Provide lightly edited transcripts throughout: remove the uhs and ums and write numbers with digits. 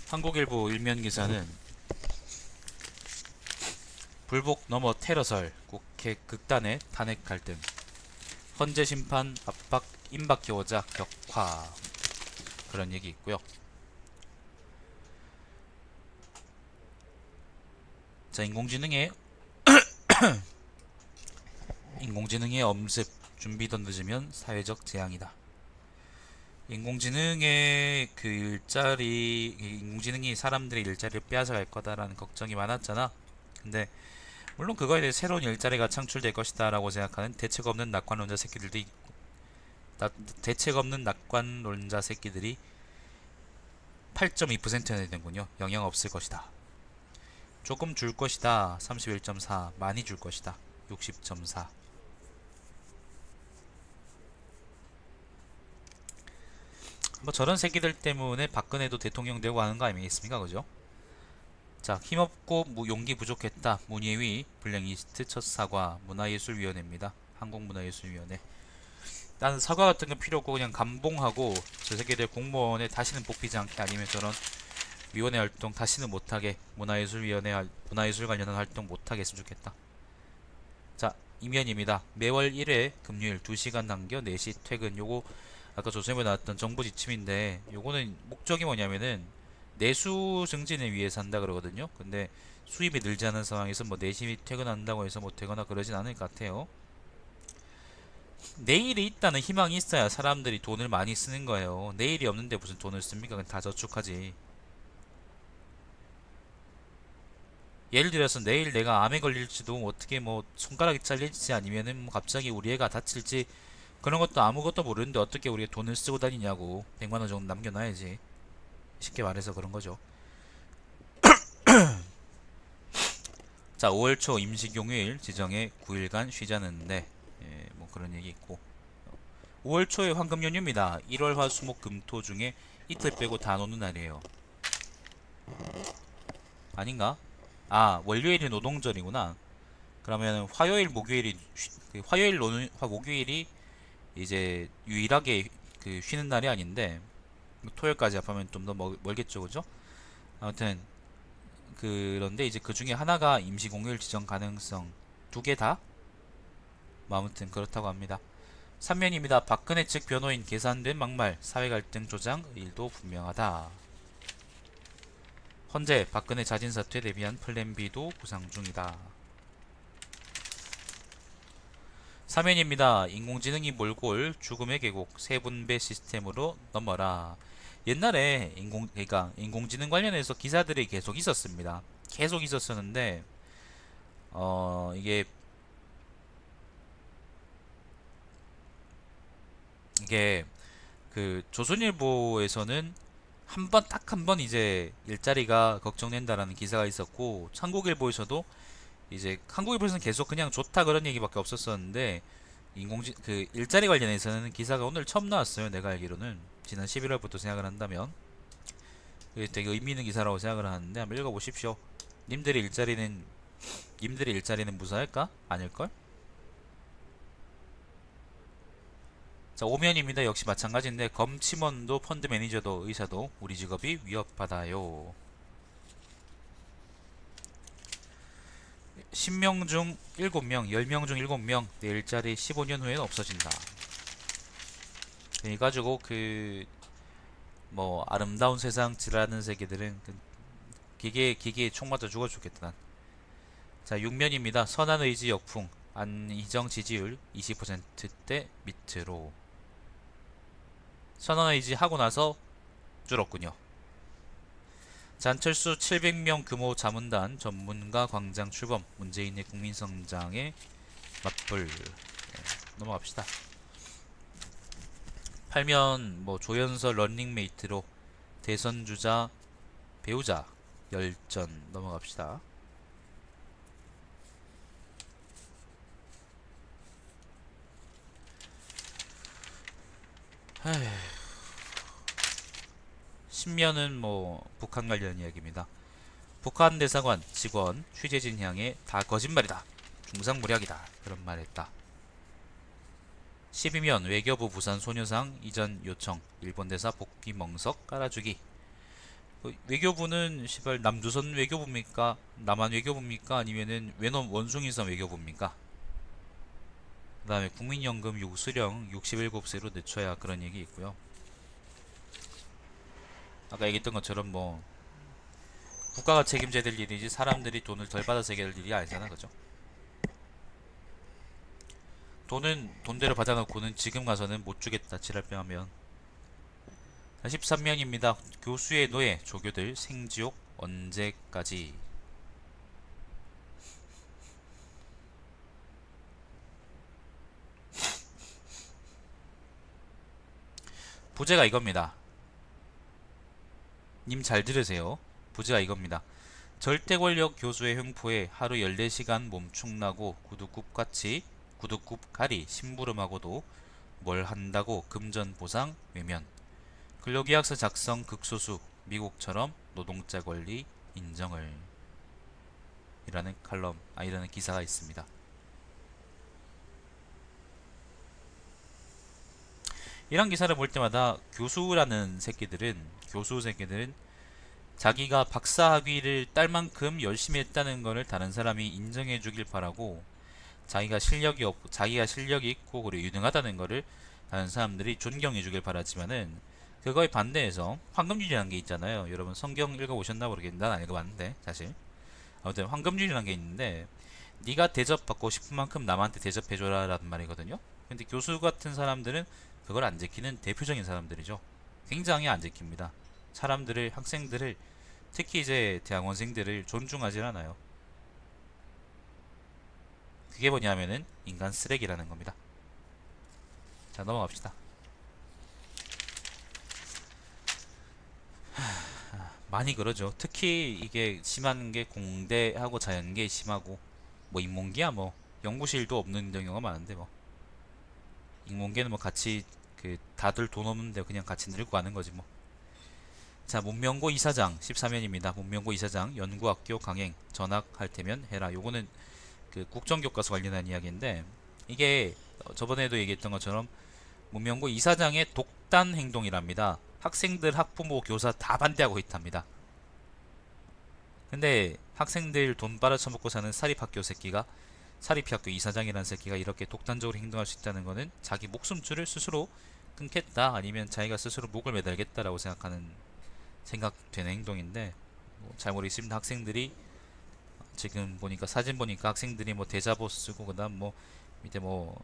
한국일보 일면 기사는 불복 넘어 테러설, 국회 극단의 탄핵 갈등, 헌재 심판 압박 임박해 오자 격화, 그런 얘기 있고요. 자, 인공지능의 엄습, 준비도 늦으면 사회적 재앙이다. 인공지능이 사람들의 일자리를 빼앗아갈 거다라는 걱정이 많았잖아. 근데 물론 그거에 대해 새로운 일자리가 창출될 것이다라고 생각하는 대책 없는 낙관론자 새끼들이 8.2%나 되는군요. 영향 없을 것이다. 조금 줄 것이다. 31.4. 많이 줄 것이다. 60.4. 뭐 저런 새끼들 때문에 박근혜도 대통령 되고 하는 거 아니겠습니까? 그죠? 자, 힘없고 용기 부족했다. 문예위 블랙리스트 첫 사과. 문화예술위원회입니다. 한국문화예술위원회. 나는 사과 같은 건 필요 없고 그냥 감봉하고 저 새끼들 공무원에 다시는 뽑히지 않게, 아니면 저런 위원회 활동 다시는 못하게, 문화예술 관련한 활동 못하게 했으면 좋겠다. 자, 이면입니다. 매월 1회 금요일 2시간 남겨 4시 퇴근. 요거 아까 조선일보에 나왔던 정부 지침인데, 요거는 목적이 뭐냐면은 내수 증진을 위해서 한다 그러거든요. 근데 수입이 늘지 않은 상황에서 뭐 4시 퇴근한다고 해서 못 되거나 그러진 않을 것 같아요. 내일이 있다는 희망이 있어야 사람들이 돈을 많이 쓰는 거예요. 내일이 없는데 무슨 돈을 씁니까? 그냥 다 저축하지. 예를 들어서 내일 내가 암에 걸릴지도, 어떻게 뭐 손가락이 잘릴지, 아니면은 뭐 갑자기 우리 애가 다칠지, 그런 것도 아무것도 모르는데 어떻게 우리가 돈을 쓰고 다니냐고. 100만 원 정도 남겨놔야지. 쉽게 말해서 그런 거죠. 자, 5월 초 임시경유일 지정해 9일간 쉬자는데, 뭐 그런 얘기 있고, 5월 초에 황금 연휴입니다. 1월 화 수목 금토 중에 이틀 빼고 다 노는 날이에요. 아닌가? 아, 월요일이 노동절이구나. 그러면 화요일 목요일이 목요일이 이제 유일하게 그 쉬는 날이 아닌데, 토요일까지 합하면 좀 더 멀겠죠, 그죠? 아무튼 그런데 이제 그 중에 하나가 임시 공휴일 지정 가능성, 두 개 다? 뭐 아무튼 그렇다고 합니다. 3면입니다. 박근혜 측 변호인 계산된 막말, 사회 갈등 조장, 일도 분명하다. 헌재 박근혜 자진 사퇴 대비한 플랜 B도 구상 중이다. 3면입니다. 인공지능이 몰고 올 죽음의 계곡, 세분배 시스템으로 넘어라. 옛날에 그러니까 인공지능 관련해서 기사들이 계속 있었습니다. 계속 있었었는데, 이게 이게 그 조선일보에서는 딱 한 번 이제 일자리가 걱정된다라는 기사가 있었고, 한국일보에서는 계속 그냥 좋다 그런 얘기밖에 없었었는데, 그 일자리 관련해서는 기사가 오늘 처음 나왔어요. 내가 알기로는 지난 11월부터 생각을 한다면 되게 의미 있는 기사라고 생각을 하는데, 한번 읽어보십시오. 님들의 일자리는 무사할까? 아닐걸? 자, 오면입니다. 역시 마찬가지인데, 검침원도 펀드 매니저도 의사도 우리 직업이 위협받아요. 10명 중 7명, 10명 중 7명 내 일자리 15년 후에는 없어진다. 그래가지고 뭐 아름다운 세상 지라는 세계들은 기계에 총 맞아 죽어 죽겠다 난. 자, 6면입니다. 선한 의지 역풍, 안희정 지지율 20%대 밑으로. 선한 의지 하고 나서 줄었군요. 자, 안철수 700명 규모 자문단 전문가 광장 출범, 문재인의 국민성장에 맞불. 넘어갑시다. 8면 뭐 조연서 런닝메이트로 대선 주자 배우자 열전. 넘어갑시다. 에휴. 10면은 뭐 북한 관련 이야기입니다. 북한 대사관 직원 취재진 향해 다 거짓말이다, 중상무략이다, 그런 말했다. 12면 외교부 부산 소녀상 이전 요청, 일본 대사 복귀 멍석 깔아주기. 외교부는 시발 남조선 외교부입니까? 남한 외교부입니까? 아니면은 외놈 원숭이섬 외교부입니까? 그 다음에 국민연금 요구수령 67세로 늦춰야 그런 얘기 있고요. 아까 얘기했던 것처럼 뭐 국가가 책임져야 될 일이지 사람들이 돈을 덜 받아서 해야 될 일이 아니잖아, 그죠? 돈은 돈대로 받아놓고는 지금 가서는 못 주겠다 지랄병 하면. 13명입니다. 교수의 노예 조교들 생지옥 언제까지. 부제가 이겁니다. 님 잘 들으세요. 부제가 이겁니다. 절대 권력 교수의 횡포에 하루 14시간 몸축나고 구두굽가리 심부름하고도 뭘 한다고 금전 보상 외면. 근로계약서 작성 극소수 미국처럼 노동자 권리 인정을 이라는 이라는 기사가 있습니다. 이런 기사를 볼 때마다 교수 새끼들은 자기가 박사학위를 딸 만큼 열심히 했다는 것을 다른 사람이 인정해 주길 바라고, 자기가 실력이 있고 그리고 유능하다는 것을 다른 사람들이 존경해 주길 바라지만은, 그거에 반대해서 황금률이라는 게 있잖아요. 여러분 성경 읽어보셨나 모르겠는데 난 안 읽어봤는데 사실. 아무튼 황금률이라는 게 있는데, 네가 대접받고 싶은 만큼 남한테 대접해줘라 라는 말이거든요. 근데 교수 같은 사람들은 그걸 안 지키는 대표적인 사람들이죠. 굉장히 안 지킵니다. 학생들을, 특히 이제 대학원생들을 존중하지 않아요. 그게 뭐냐면은 인간 쓰레기라는 겁니다. 자, 넘어갑시다. 많이 그러죠. 특히 이게 심한 게 공대하고 자연계 심하고, 뭐 인문계야 뭐 연구실도 없는 경우가 많은데, 뭐 인문계는 뭐 같이 다들 돈 없는데 그냥 같이 늙고 가는 거지 뭐. 자, 문명고 이사장 14면입니다. 문명고 이사장 연구학교 강행 전학할 테면 해라. 요거는 국정교과서 관련한 이야기인데, 이게 저번에도 얘기했던 것처럼 문명고 이사장의 독단 행동이랍니다. 학생들, 학부모, 교사 다 반대하고 있답니다. 근데 학생들 돈 빨아쳐먹고 사는 사립학교 이사장이라는 새끼가 이렇게 독단적으로 행동할 수 있다는 거는 자기 목숨줄을 스스로 끊겠다, 아니면 자기가 스스로 목을 매달겠다라고 생각되는 행동인데, 잘 모르겠습니다. 학생들이 지금 보니까, 사진 보니까 학생들이 뭐 대자보 쓰고 그다음 뭐 밑에 뭐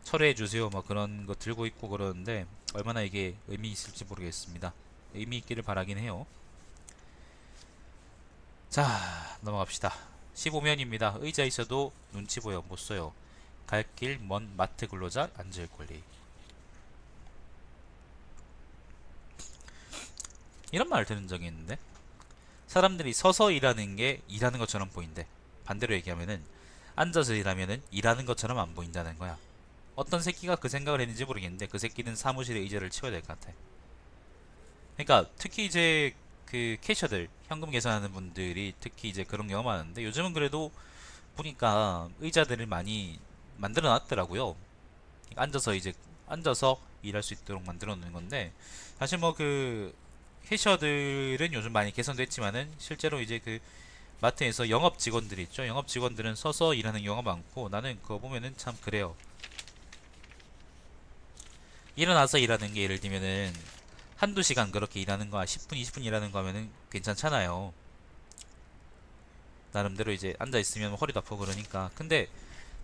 철회해 주세요 뭐 그런 거 들고 있고 그러는데, 얼마나 이게 의미 있을지 모르겠습니다. 의미 있기를 바라긴 해요. 자, 넘어갑시다. 15면입니다. 의자 있어도 눈치 보여 못 써요. 갈 길 먼 마트 근로자 앉을 권리. 이런 말을 들은 적이 있는데, 사람들이 서서 일하는 게 일하는 것처럼 보인대. 반대로 얘기하면은 앉아서 일하면은 일하는 것처럼 안 보인다는 거야. 어떤 새끼가 그 생각을 했는지 모르겠는데, 그 새끼는 사무실에 의자를 치워야 될 것 같아. 그러니까 특히 이제 캐셔들, 현금 계산하는 분들이 특히 이제 그런 경우가 많은데, 요즘은 그래도 보니까 의자들을 많이 만들어 놨더라고요. 앉아서 일할 수 있도록 만들어 놓는 건데, 사실 뭐 캐셔들은 요즘 많이 개선됐지만은 실제로 이제 마트에서 영업 직원들이 있죠. 영업 직원들은 서서 일하는 경우가 많고, 나는 그거 보면은 참 그래요. 일어나서 일하는 게 예를 들면은 한두 시간 그렇게 일하는 거, 10분, 20분 일하는 거 하면은 괜찮잖아요. 나름대로 이제 앉아 있으면 허리도 아프고 그러니까. 근데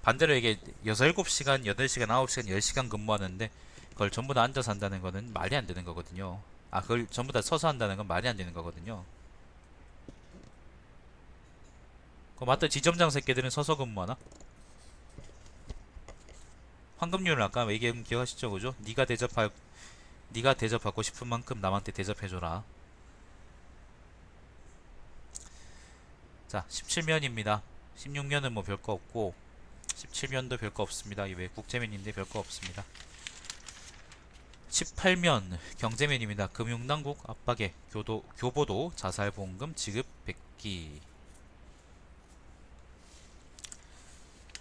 반대로 이게 6, 7시간, 8시간, 9시간, 10시간 근무하는데 그걸 전부 다 앉아서 한다는 거는 말이 안 되는 거거든요. 그걸 전부 다 서서 한다는 건 말이 안 되는 거거든요. 마트 지점장 새끼들은 서서 근무하나? 황금률은 아까 얘기한 기억하시죠, 그죠? 네가 대접받고 싶은 만큼 남한테 대접해줘라. 자, 17면입니다. 16면은 뭐 별거 없고 17면도 별거 없습니다. 이외 국제면인데 별거 없습니다. 18면 경제면입니다. 금융당국 압박에 교보도 자살보험금 지급 100기.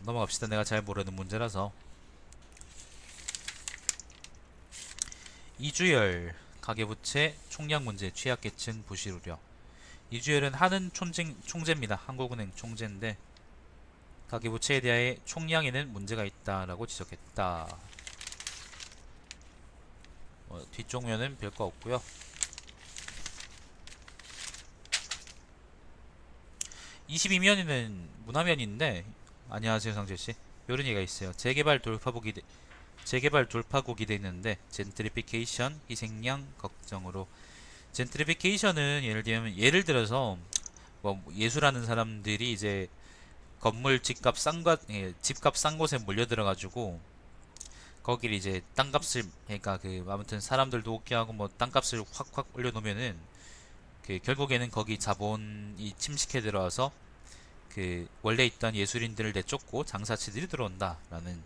넘어갑시다. 내가 잘 모르는 문제라서. 이주열 가계부채, 총량 문제, 취약계층 부실 우려. 이주열은 하는 총재입니다. 한국은행 총재인데 가계부채에 대해 총량에는 문제가 있다라고 지적했다. 뒤쪽 면은 별거 없고요. 22면에는 문화면인데, 안녕하세요 상재씨, 요런 얘기가 있어요. 재개발 돌파국이 돼 있는데 젠트리피케이션 희생양 걱정으로. 젠트리피케이션은 예를 들어서 뭐 예술하는 사람들이 이제 건물 집값 싼 곳에 몰려들어 가지고 거기를 이제 땅값을, 그러니까 그 아무튼 사람들도 오게 하고 뭐 땅값을 확확 올려놓으면은 그 결국에는 거기 자본이 침식해 들어와서 그 원래 있던 예술인들을 내쫓고 장사치들이 들어온다라는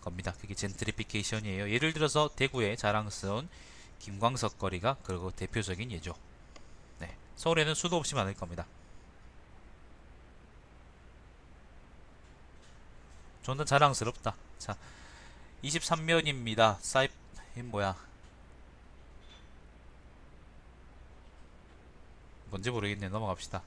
겁니다. 그게 젠트리피케이션이에요. 예를 들어서 대구의 자랑스러운 김광석 거리가 그리고 대표적인 예죠. 네, 서울에는 수도 없이 많을 겁니다. 존나 자랑스럽다. 자, 23면입니다. 뭐야? 뭔지 모르겠네. 넘어갑시다.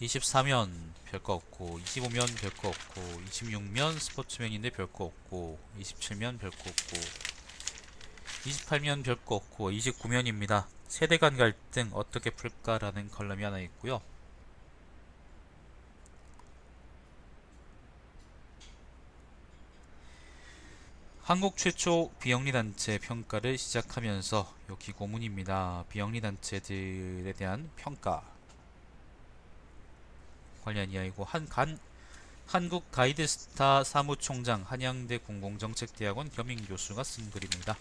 24면 별거 없고, 25면 별거 없고, 26면 스포츠면인데 별거 없고, 27면 별거 없고, 28면 별거 없고, 29면입니다. 세대 간 갈등 어떻게 풀까라는 컬럼이 하나 있고요. 한국 최초 비영리단체 평가를 시작하면서, 여기 고문입니다. 비영리단체들에 대한 평가 관련 이야기고, 한국 가이드스타 사무총장, 한양대 공공정책대학원 겸임 교수가 쓴 글입니다.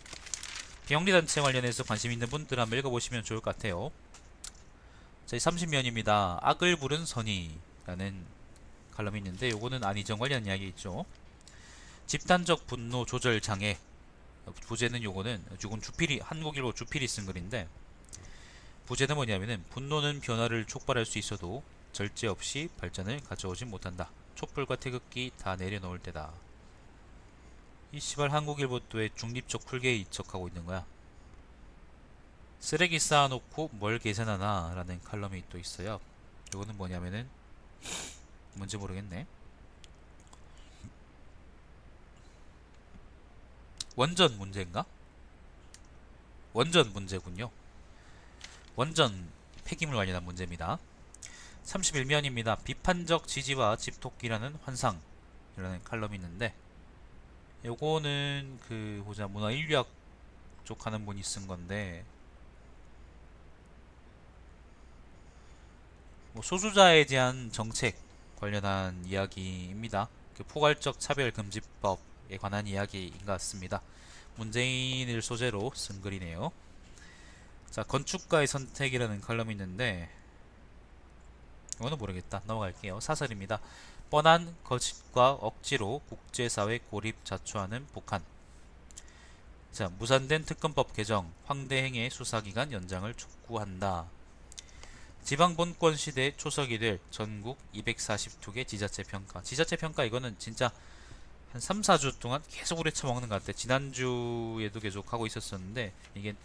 비영리단체 관련해서 관심 있는 분들 한번 읽어보시면 좋을 것 같아요. 자, 30면입니다. 악을 부른 선의라는 칼럼이 있는데, 요거는 안희정 관련 이야기 있죠. 집단적 분노 조절 장애. 부제는 요거는 한국일보 주필이 쓴 글인데, 부제는 뭐냐면은 분노는 변화를 촉발할 수 있어도 절제 없이 발전을 가져오진 못한다. 촛불과 태극기 다 내려놓을 때다. 이 시발 한국일보 또 왜 중립적 풀개에 이척하고 있는 거야? 쓰레기 쌓아놓고 뭘 계산하나 라는 칼럼이 또 있어요. 요거는 뭐냐면은 뭔지 모르겠네. 원전 문제인가? 원전 문제군요. 원전 폐기물 관련한 문제입니다. 31면입니다. 비판적 지지와 집토끼라는 환상이라는 칼럼이 있는데, 요거는 그 보자, 문화인류학 쪽 하는 분이 쓴 건데, 뭐 소수자에 대한 정책 관련한 이야기입니다. 그 포괄적 차별금지법에 관한 이야기인 것 같습니다. 문재인을 소재로 쓴 글이네요. 자, 건축가의 선택이라는 칼럼이 있는데, 이거는 모르겠다. 넘어갈게요. 사설입니다. 뻔한 거짓과 억지로 국제사회 고립 자초하는 북한. 자, 무산된 특검법 개정, 황대행의 수사기간 연장을 촉구한다. 지방본권 시대 초석이 될 전국 242개 지자체 평가. 지자체 평가, 이거는 진짜 한 3, 4주 동안 계속 우리 처먹는 것 같아. 지난주에도 계속 하고 있었었는데, 이게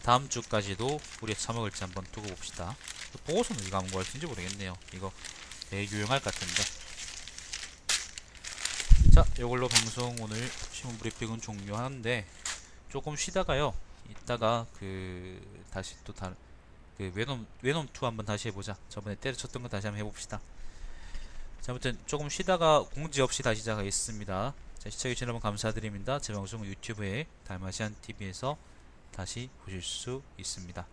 다음 주까지도 우리 처먹을지 한번 두고 봅시다. 보고서는 이거 한번 뭐 할 수 있는지 모르겠네요. 이거 되게 유용할 것 같은데. 자, 이걸로 방송 오늘 신문 브리핑은 종료하는데, 조금 쉬다가요, 이따가 다시 또 웨놈2 한번 다시 해보자. 저번에 때려쳤던 거 다시 한번 해봅시다. 자, 아무튼 조금 쉬다가 공지 없이 다시 시작하겠습니다. 자, 시청해주신 여러분 감사드립니다. 제 방송은 유튜브에 달마시안TV에서 다시 보실 수 있습니다.